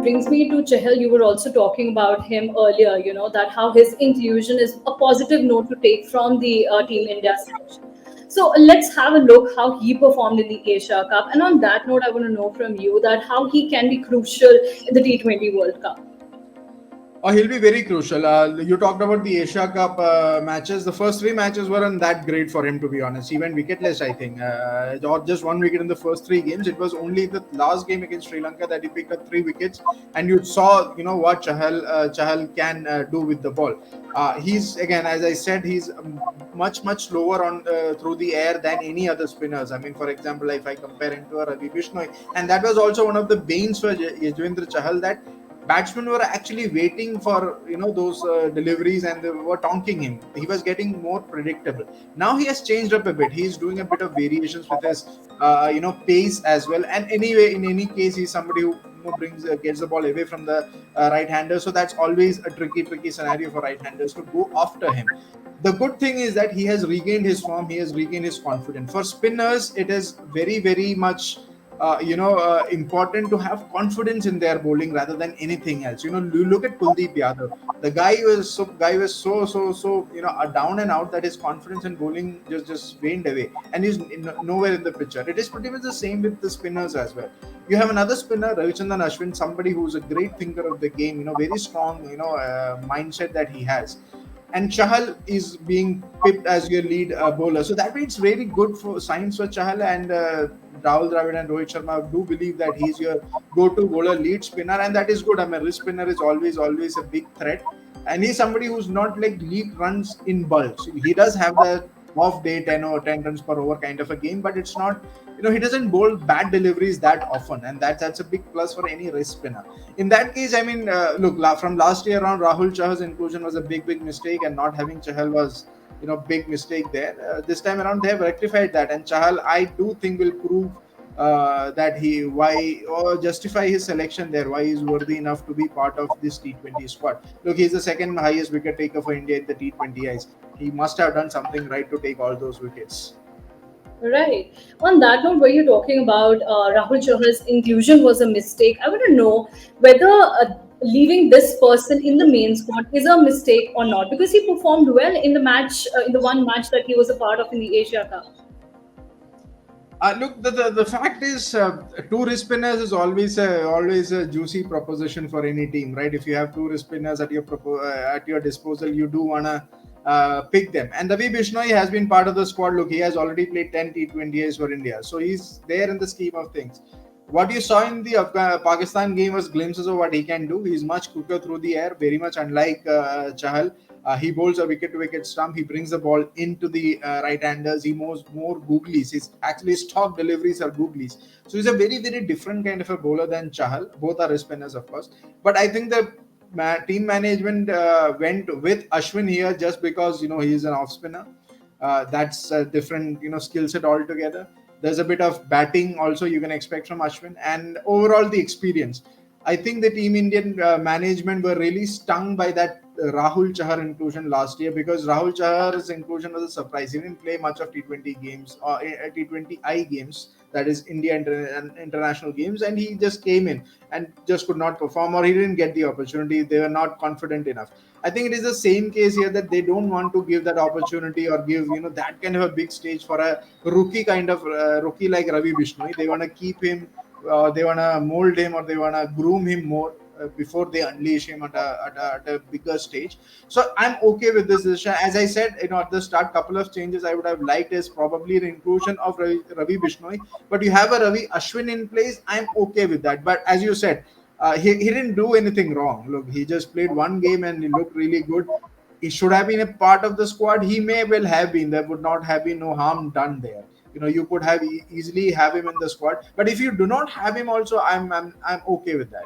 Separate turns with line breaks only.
brings me to Chahal. You were also talking about him earlier, that how his inclusion is a positive note to take from the Team India selection. So let's have a look how he performed in the Asia Cup. And on that note, I want to know from you that how he can be crucial in the T20 World Cup.
He'll be very crucial. You talked about the Asia Cup matches. The first three matches weren't that great for him, to be honest. He went wicketless, I think. Or just one wicket in the first three games. It was only the last game against Sri Lanka that he picked up 3 wickets. And you saw, what Chahal can do with the ball. He's, again, as I said, he's much slower on through the air than any other spinners. I mean, for example, if I compare him to a Ravi Bishnoi, and that was also one of the banes for Yuzvendra Chahal, that batsmen were actually waiting for those deliveries, and they were tonking him. He was getting more predictable. Now he has changed up a bit. He's doing a bit of variations with his pace as well. And anyway, in any case, he's somebody who gets the ball away from the right hander. So that's always a tricky scenario for right handers to go after him. The good thing is that he has regained his form. He has regained his confidence. For spinners, it is very much important to have confidence in their bowling rather than anything else. You look at Kuldeep Yadav. The guy was so down and out that his confidence in bowling just waned away, and he's nowhere in the picture. It is pretty much the same with the spinners as well. You have another spinner, Ravichandran Ashwin, somebody who's a great thinker of the game. Very strong mindset that he has. And Chahal is being picked as your lead bowler. So that means really good for signs for Chahal, and Rahul Dravid and Rohit Sharma do believe that he's your go-to bowler, lead spinner, and that is good. I mean, wrist spinner is always a big threat, and he's somebody who's not like lead runs in bulk. So he does have the off day 10 or 10 runs per over kind of a game, but it's not, he doesn't bowl bad deliveries that often, and that's a big plus for any wrist spinner. In that case, I mean, look, from last year on, Rahul Chahar's inclusion was a big mistake, and not having Chahal was big mistake there. This time around they have rectified that, and Chahal, I do think, will prove justify his selection there, why he's worthy enough to be part of this T20 squad. Look, he's the second highest wicket taker for India in the T20Is. He must have done something right to take all those wickets.
Right. On that note, where you're talking about Rahul Chahar's inclusion was a mistake, I want to know whether leaving this person in the main squad is a mistake or not, because he performed well in the match, in the one match that he was a part of in the Asia Cup.
Look, the fact is, two wrist spinners is always a juicy proposition for any team, right? If you have two wrist spinners at your disposal, you do wanna pick them. And Ravi Bishnoi has been part of the squad. Look, he has already played 10 T20Is for India, so he's there in the scheme of things. What you saw in the Pakistan game was glimpses of what he can do. He's much quicker through the air, very much unlike Chahal. He bowls a wicket-to-wicket stump. He brings the ball into the right-handers. He moves more googlies. His actually stock deliveries are googlies. So he's a very different kind of a bowler than Chahal. Both are spinners, of course. But I think the team management went with Ashwin here just because he's an off spinner. That's a different skill set altogether. There's a bit of batting also you can expect from Ashwin, and overall the experience. I think the Team Indian management were really stung by that Rahul Chahar inclusion last year, because Rahul Chahar's inclusion was a surprise. He didn't play much of T20 games or T20I games, that is India international games, and he just came in and just could not perform, or he didn't get the opportunity. They were not confident enough. I think it is the same case here, that they don't want to give that opportunity or give that kind of a big stage for a rookie rookie like Ravi Bishnoi. They want to keep him, they want to mold him, or they want to groom him more before they unleash him at a bigger stage. So I'm okay with this decision. As I said, at the start, couple of changes I would have liked is probably the inclusion of Ravi Bishnoi, but you have a Ravi Ashwin in place. I'm okay with that. But as you said, he didn't do anything wrong. Look, he just played one game and he looked really good. He should have been a part of the squad. He may well have been. There would not have been no harm done there. You could have easily have him in the squad. But if you do not have him also, I'm okay with that.